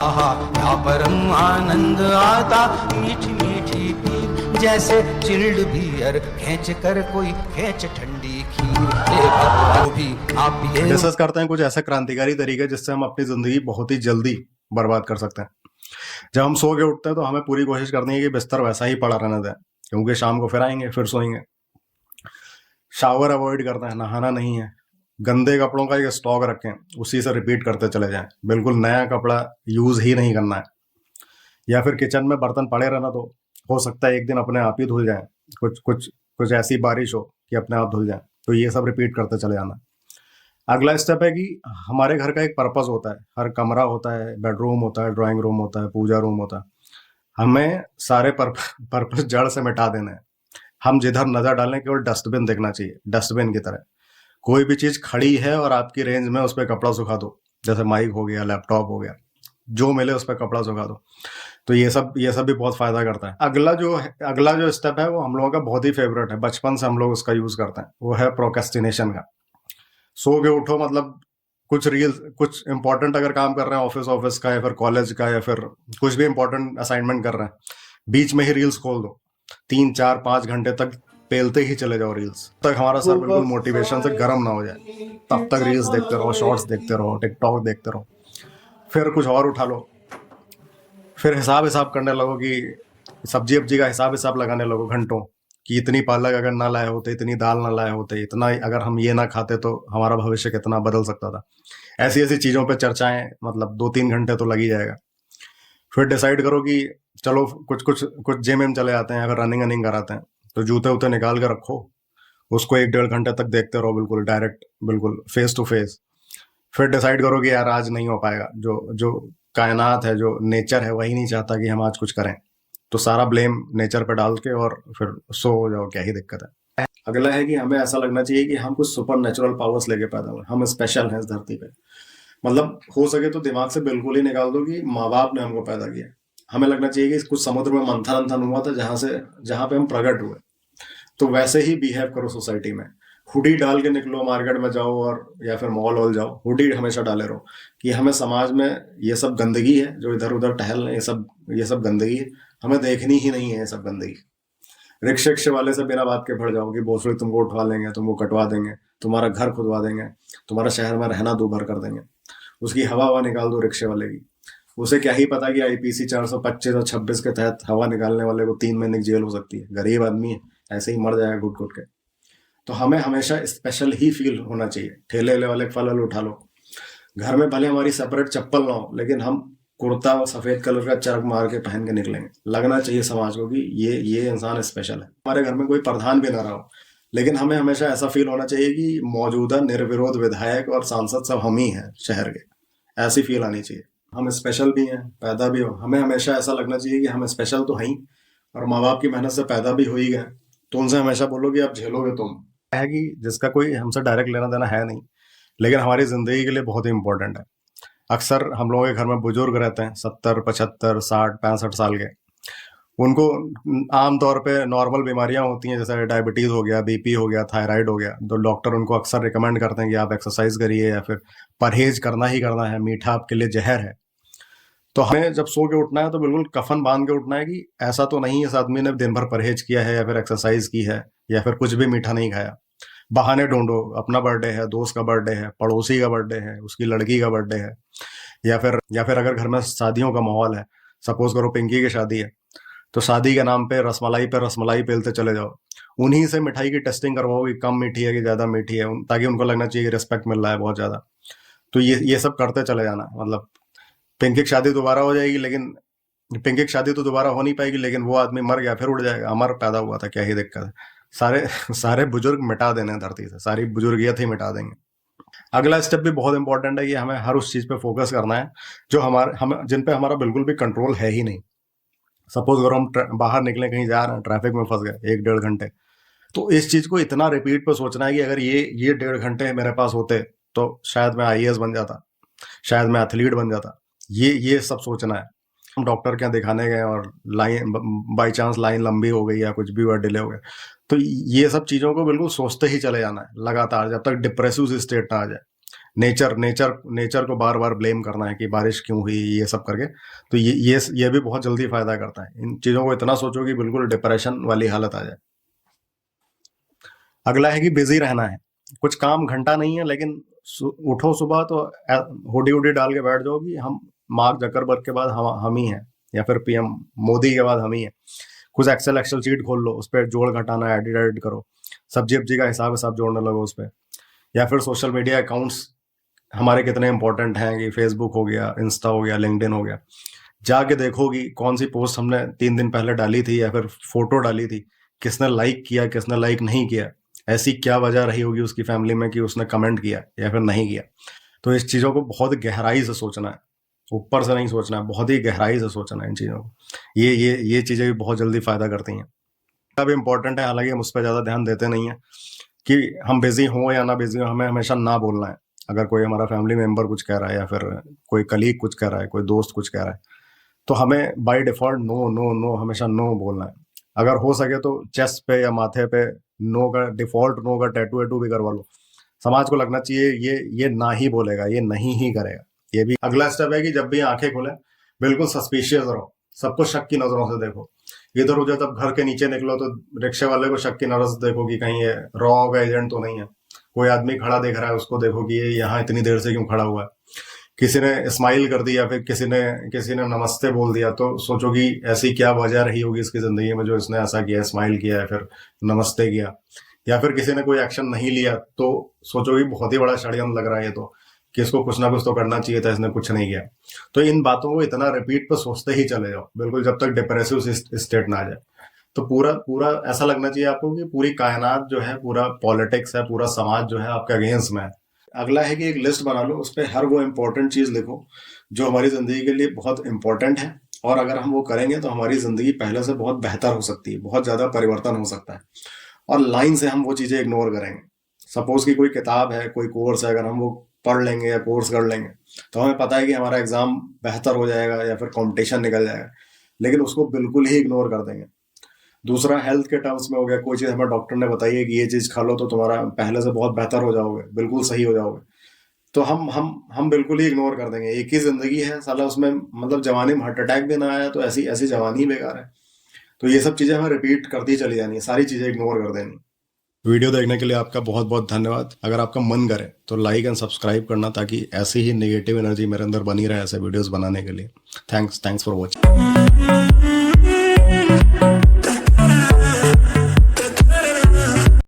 आहा क्या परम आनंद आता, मीठी मीठी पीर जैसे चिल्ड बियर, खींच कर कोई खींच ठंडी खीर। वो भी आप पिए। डिस्कस करते हैं कुछ ऐसे क्रांतिकारी तरीके जिससे हम अपनी जिंदगी बहुत ही जल्दी बर्बाद कर सकते हैं। जब हम सो के उठते हैं तो हमें पूरी कोशिश करनी है कि बिस्तर वैसा ही पड़ा रहने दें, क्योंकि शाम को फिर आएंगे, फिर सोएंगे। शावर अवॉइड करते हैं, नहाना नहीं है। गंदे कपड़ों का एक स्टॉक रखें, उसी से रिपीट करते चले जाएं। बिल्कुल नया कपड़ा यूज ही नहीं करना है। या फिर किचन में बर्तन पड़े रहना, तो हो सकता है एक दिन अपने आप ही धुल जाए। कुछ कुछ कुछ ऐसी बारिश हो कि अपने आप धुल जाए। तो ये सब रिपीट करते चले जाना। अगला स्टेप है कि हमारे घर का एक पर्पस होता है। हर कमरा होता है, बेडरूम होता है, ड्राइंग रूम होता है, पूजा रूम होता है। हमें सारे पर्पस जड़ से मिटा देना है। हम जिधर नजर डालें केवल डस्टबिन देखना चाहिए, डस्टबिन की तरह। कोई भी चीज खड़ी है और आपकी रेंज में, उस पर कपड़ा सुखा दो। जैसे माइक हो गया, लैपटॉप हो गया, जो मिले उस पर कपड़ा सुखा दो। तो ये सब भी बहुत फायदा करता है। अगला जो स्टेप है वो हम लोगों का बहुत ही फेवरेट है, बचपन से हम लोग उसका यूज करते हैं। वो है प्रोक्रेस्टिनेशन का। सो के उठो, मतलब कुछ इंपॉर्टेंट अगर काम कर रहे हैं, ऑफिस का या फिर कॉलेज का या फिर कुछ भी इंपॉर्टेंट असाइनमेंट कर रहे हैं, बीच में ही रील्स खोल दो। 3 4 5 घंटे तक पेलते ही चले जाओ रील्स, तक हमारा सर बिल्कुल मोटिवेशन से गर्म ना हो जाए। तब तक रील्स देखते रहो, शॉर्ट्स देखते रहो, टिकटॉक देखते रहो। फिर कुछ और उठा लो। फिर हिसाब हिसाब करने लगो कि सब्जी अब्जी का हिसाब लगाने लगो घंटों, कि इतनी पालक अगर ना लाए होते, इतनी दाल ना लाए होते, इतना अगर हम ये ना खाते तो हमारा भविष्य कितना बदल सकता था। ऐसी ऐसी चीज़ों पे चर्चाएं, मतलब 2 3 घंटे तो लग ही जाएगा। फिर डिसाइड करो कि चलो कुछ कुछ कुछ जिम में चले जाते हैं, अगर रनिंग रनिंग कराते हैं तो जूते उते निकाल के रखो। उसको 1 1.5 घंटे तक देखते रहो, बिल्कुल डायरेक्ट, बिल्कुल फेस टू फेस। फिर डिसाइड करो कि यार आज नहीं हो पाएगा, जो जो कायनात है, जो नेचर है, वही नहीं चाहता कि हम आज कुछ करें। तो सारा ब्लेम नेचर पे डाल के और फिर सो हो जाओ, क्या ही दिक्कत है। अगला है कि हमें ऐसा लगना चाहिए कि हम कुछ सुपर नेचुरल पावर्स लेके पैदा हुए, हम स्पेशल हैं इस धरती पे। मतलब हो सके तो दिमाग से बिल्कुल ही निकाल दो कि माँ बाप ने हमको पैदा किया। हमें लगना चाहिए कि कुछ समुद्र में मंथन अंथन हुआ था, जहाँ पे हम प्रकट हुए। तो वैसे ही बिहेव करो सोसाइटी में। हुडी डाल के निकलो, मार्केट में जाओ और या फिर मॉल वॉल जाओ, हुडी हमेशा डाले रहो कि हमें समाज में ये सब गंदगी है, जो इधर उधर टहल रहे हैं, ये सब गंदगी है, हमें देखनी ही नहीं है ये सब गंदगी। रिक्शे वाले से बिना बात के भर जाओ कि भोसड़ी तुमको उठवा लेंगे, तुमको कटवा देंगे, तुम्हारा घर खुदवा देंगे, तुम्हारा शहर में रहना दूभर कर देंगे। उसकी हवा निकाल दो रिक्शे वाले की। उसे क्या ही पता कि आईपीसी 425 और 26 के तहत हवा निकालने वाले को 3 महीने की जेल हो सकती है। गरीब आदमी है, ऐसे ही मर जाएगा घुट घुट के। तो हमें हमेशा स्पेशल ही फील होना चाहिए। ठेले वाले फल वल उठा लो, घर में भले हमारी सेपरेट चप्पल ना हो, लेकिन हम कुर्ता और सफेद कलर का चरक मार के पहन के निकलेंगे। लगना चाहिए समाज को कि ये इंसान स्पेशल है। हमारे घर में कोई प्रधान भी ना रहा हो, लेकिन हमें हमेशा ऐसा फील होना चाहिए कि मौजूदा निर्विरोध विधायक और सांसद सब हम ही हैं शहर के। ऐसी फील आनी चाहिए। हम स्पेशल भी हैं, पैदा भी हो। हमें हमेशा ऐसा लगना चाहिए कि हम स्पेशल तो हैं ही, और माँ बाप की मेहनत से पैदा भी हो ही गए। तो उनसे हमेशा बोलो कि आप झेलोगे तुम। है कि जिसका कोई हमसे डायरेक्ट लेना देना है नहीं, लेकिन हमारी जिंदगी के लिए बहुत ही इंपॉर्टेंट है। अक्सर हम लोगों के घर में बुजुर्ग रहते हैं, 70 75 60 65 साल के। उनको आमतौर पे नॉर्मल बीमारियां होती हैं, जैसे डायबिटीज हो गया, बीपी हो गया, थायराइड हो गया। तो डॉक्टर उनको अक्सर रिकमेंड करते हैं कि आप एक्सरसाइज करिए या फिर परहेज करना ही करना है, मीठा आपके लिए जहर है। तो हमें जब सो के उठना है तो बिल्कुल कफन बांध के उठना है कि ऐसा तो नहीं इस आदमी ने दिन भर परहेज किया है या फिर एक्सरसाइज की है या फिर कुछ भी मीठा नहीं खाया। बहाने ढूंढो, अपना बर्थडे है, दोस्त का बर्थडे है, पड़ोसी का बर्थडे है, उसकी लड़की का बर्थडे है, या फिर अगर घर में शादियों का माहौल है, सपोज करो पिंकी की शादी है, तो शादी के नाम पे रसमलाई पेलते चले जाओ। उन्हीं से मिठाई की टेस्टिंग करवाओ कि कम मीठी है कि ज्यादा मीठी है, ताकि उनको लगना चाहिए कि रिस्पेक्ट मिल रहा है बहुत ज्यादा। तो ये सब करते चले जाना। मतलब पिंकी की शादी दोबारा हो जाएगी, लेकिन पिंकी की शादी तो दोबारा हो नहीं पाएगी, लेकिन वो आदमी मर गया फिर उड़ जाएगा। अमर पैदा हुआ था, क्या ही दिक्कत है। सारे सारे बुजुर्ग मिटा देने हैं धरती से, सारी बुजुर्गियत ही मिटा देंगे। अगला स्टेप भी बहुत इंपॉर्टेंट है कि हमें हर उस चीज पे फोकस करना है जो हम जिन पे हमारा बिल्कुल भी कंट्रोल है ही नहीं। सपोज अगर हम बाहर निकले, कहीं जा रहे हैं, ट्रैफिक में फंस गए 1 1.5 घंटे, तो इस चीज को इतना रिपीट पे सोचना है कि अगर ये 1.5 घंटे मेरे पास होते तो शायद मैं आईएएस बन जाता, शायद मैं एथलीट बन जाता। ये सब सोचना है। हम डॉक्टर के यहाँ दिखाने गए और लाइन बाई चांस लाइन लंबी हो गई या कुछ भी हुआ, डिले हो गया, तो ये सब चीजों को बिल्कुल सोचते ही चले जाना है लगातार, जब तक डिप्रेसिव स्टेट ना आ जाए। नेचर को बार बार ब्लेम करना है कि बारिश क्यों हुई, ये सब करके। तो ये भी बहुत जल्दी फायदा करता है। इन चीजों को इतना सोचो कि बिल्कुल डिप्रेशन वाली हालत आ जाए। अगला है कि बिजी रहना है। कुछ काम घंटा नहीं है, लेकिन उठो सुबह तो हुडी हुडी डाल के बैठ जाओ कि हम मार्क जकरबर्ग के बाद हम ही हैं, या फिर पीएम मोदी के बाद हम ही हैं। कुछ एक्सेल शीट खोल लो, उस पर जोड़ घटाना एडिट करो, सब्जी का हिसाब जोड़ने लगो उस पर। या फिर सोशल मीडिया अकाउंट्स हमारे कितने इंपॉर्टेंट हैं कि फेसबुक हो गया, इंस्टा हो गया, लिंक्डइन हो गया, जाके देखो कि कौन सी पोस्ट हमने 3 दिन पहले डाली थी या फिर फोटो डाली थी, किसने लाइक किया, किसने लाइक नहीं किया, ऐसी क्या वजह रही होगी उसकी फैमिली में कि उसने कमेंट किया या फिर नहीं किया। तो इस चीज़ों को बहुत गहराई से सोचना है, ऊपर से नहीं सोचना है, बहुत ही गहराई से सोचना है इन चीज़ों को। ये चीज़ें भी बहुत जल्दी फायदा करती हैं। अब इम्पोर्टेंट है, हालांकि हम उस पर ज़्यादा ध्यान देते नहीं हैं कि हम बिजी हों या ना बिजी हों, हमें हमेशा ना बोलना है। अगर कोई हमारा फैमिली मेंबर कुछ कह रहा है या फिर कोई कलीग कुछ कह रहा है, कोई दोस्त कुछ कह रहा है, तो हमें by default no no no हमेशा नो बोलना है। अगर हो सके तो चेस्ट पे या माथे पे नो का डिफॉल्ट नो का टैटू वैटू भी करवा लो। समाज को लगना चाहिए ये ना ही बोलेगा, ये नहीं ही करेगा। ये भी अगला स्टेप है कि जब भी आंखें खोले बिल्कुल सस्पिशियस रहो, सबको शक की नजरों से देखो। इधर उधर तब घर के नीचे निकलो तो रिक्शे वाले को शक की नजर से देखो कि कहीं ये रॉ का एजेंट तो नहीं है। कोई आदमी खड़ा देख रहा है, उसको देखो कि ये यहाँ इतनी देर से क्यों खड़ा हुआ है। किसी ने स्माइल कर दिया, फिर किसी ने नमस्ते बोल दिया, तो सोचो कि ऐसी क्या वजह रही होगी इसकी जिंदगी में जो इसने ऐसा किया, स्माइल किया है फिर नमस्ते किया। या फिर किसी ने कोई एक्शन नहीं लिया तो सोचो कि बहुत ही बड़ा षड्यंत्र लग रहा है ये तो, कि इसको कुछ ना कुछ तो करना चाहिए था, इसने कुछ नहीं किया। तो इन बातों को इतना रिपीट पर सोचते ही चले जाओ बिल्कुल, जब तक डिप्रेसिव स्टेट ना आ जाए। तो पूरा ऐसा लगना चाहिए आपको कि पूरी कायनात जो है, पूरा पॉलिटिक्स है, पूरा समाज जो है आपके अगेंस्ट में है। अगला है कि एक लिस्ट बना लो, उस पर हर वो इंपॉर्टेंट चीज लिखो जो हमारी जिंदगी के लिए बहुत इंपॉर्टेंट है, और अगर हम वो करेंगे तो हमारी जिंदगी पहले से बहुत बेहतर हो सकती है, बहुत ज्यादा परिवर्तन हो सकता है। और लाइन से हम वो चीजें इग्नोर करेंगे। सपोज कि कोई किताब है, कोई कोर्स है, अगर हम वो पढ़ लेंगे या कोर्स कर लेंगे तो हमें पता है कि हमारा एग्जाम बेहतर हो जाएगा या फिर कंपटीशन निकल जाएगा, लेकिन उसको बिल्कुल ही इग्नोर कर देंगे। दूसरा हेल्थ के टर्म्स में हो गया, कोई चीज़ हमें डॉक्टर ने बताई है कि ये चीज़ खा लो तो तुम्हारा पहले से बहुत बेहतर हो जाओगे, बिल्कुल सही हो जाओगे, तो हम बिल्कुल ही इग्नोर कर देंगे। एक ही जिंदगी है साला, उसमें मतलब जवानी में हार्ट अटैक भी ना आया तो ऐसी ऐसी जवानी ही बेकार है। तो ये सब चीज़ें हमें रिपीट करती चली जानी है, सारी चीज़ें इग्नोर कर देनी। वीडियो देखने के लिए आपका बहुत बहुत धन्यवाद। अगर आपका मन करे तो लाइक एंड सब्सक्राइब करना, ताकि ऐसी ही नेगेटिव एनर्जी मेरे अंदर बनी रहे ऐसे वीडियोस बनाने के लिए। Thanks for watching.